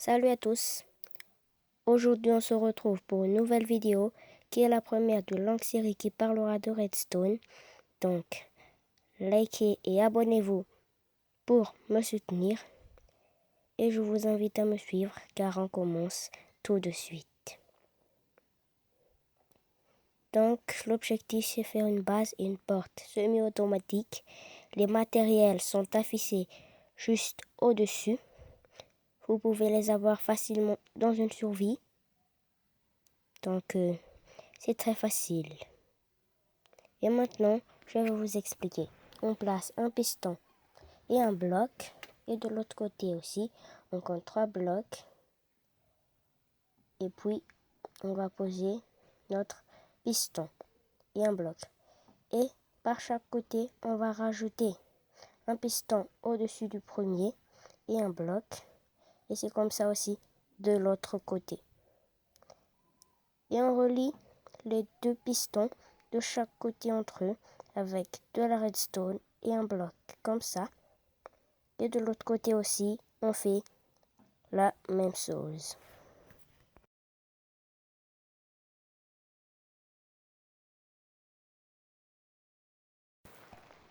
Salut à tous. Aujourd'hui, on se retrouve pour une nouvelle vidéo qui est la première de longue série qui parlera de Redstone. Donc, likez et abonnez-vous pour me soutenir. Et je vous invite à me suivre car on commence tout de suite. Donc, l'objectif c'est faire une base et une porte semi-automatique. Les matériels sont affichés juste au-dessus. Vous pouvez les avoir facilement dans une survie. Donc, c'est très facile. Et maintenant, je vais vous expliquer. On place un piston et un bloc. Et de l'autre côté aussi, on compte 3 blocs. Et puis, on va poser notre piston et un bloc. Et par chaque côté, on va rajouter un piston au-dessus du premier et un bloc. Et c'est comme ça aussi de l'autre côté. Et on relie les 2 pistons de chaque côté entre eux avec de la redstone et un bloc comme ça. Et de l'autre côté aussi, on fait la même chose.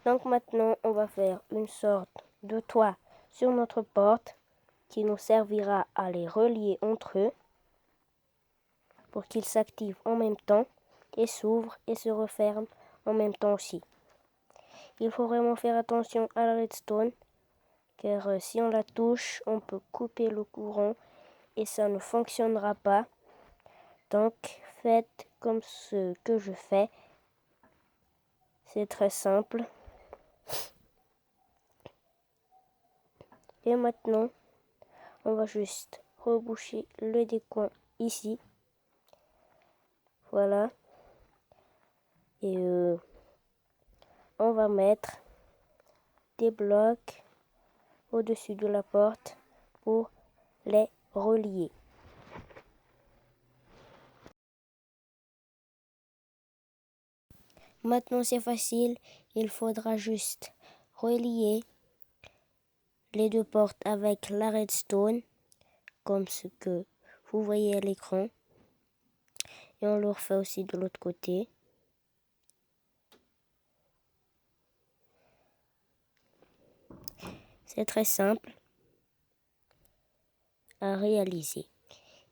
Donc maintenant, on va faire une sorte de toit sur notre porte qui nous servira à les relier entre eux pour qu'ils s'activent en même temps et s'ouvrent et se referment en même temps aussi. Il faut vraiment faire attention à la redstone car si on la touche, on peut couper le courant et ça ne fonctionnera pas. Donc faites comme ce que je fais. C'est très simple. Et maintenant, on va juste reboucher le décoin ici. Voilà. Et on va mettre des blocs au-dessus de la porte pour les relier. Maintenant, c'est facile. Il faudra juste relier les 2 portes avec la redstone, comme ce que vous voyez à l'écran. Et on le refait aussi de l'autre côté. C'est très simple à réaliser.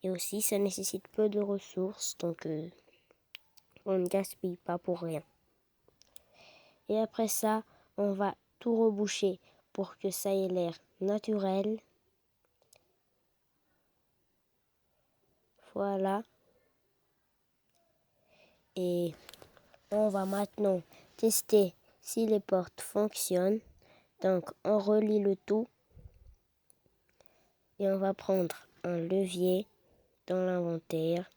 Et aussi, ça nécessite peu de ressources, donc on ne gaspille pas pour rien. Et après ça, on va tout reboucher pour que ça ait l'air naturel. Voilà. Et on va maintenant tester si les portes fonctionnent. Donc, on relie le tout. Et on va prendre un levier dans l'inventaire.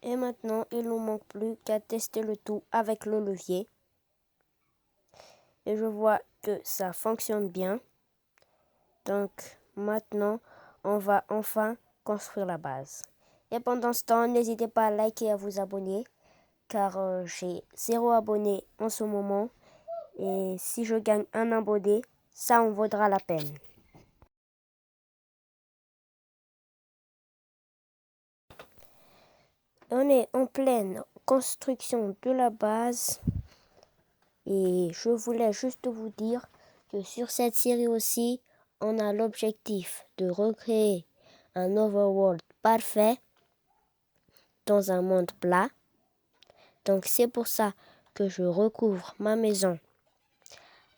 Et maintenant, il ne nous manque plus qu'à tester le tout avec le levier. Et je vois que ça fonctionne bien. Donc maintenant, on va enfin construire la base. Et pendant ce temps, n'hésitez pas à liker et à vous abonner. Car j'ai 0 abonné en ce moment. Et si je gagne un abonné, ça en vaudra la peine. On est en pleine construction de la base. Et je voulais juste vous dire que sur cette série aussi, on a l'objectif de recréer un overworld parfait dans un monde plat. Donc c'est pour ça que je recouvre ma maison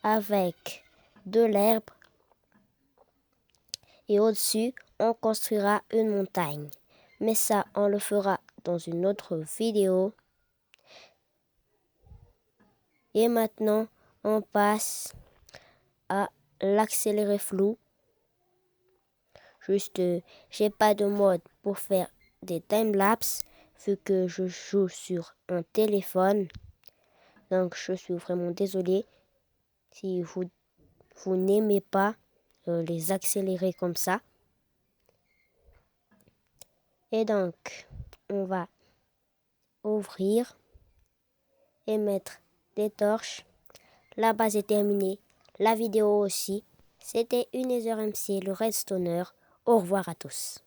avec de l'herbe et au-dessus, on construira une montagne. Mais ça, on le fera dans une autre vidéo. Et maintenant, on passe à l'accéléré flou. Juste, j'ai pas de mode pour faire des timelapses vu que je joue sur un téléphone. Donc, je suis vraiment désolée si vous n'aimez pas les accélérer comme ça. Et donc, on va ouvrir et mettre des torches. La base est terminée, la vidéo aussi. C'était Unezer MC, le Redstoner. Au revoir à tous.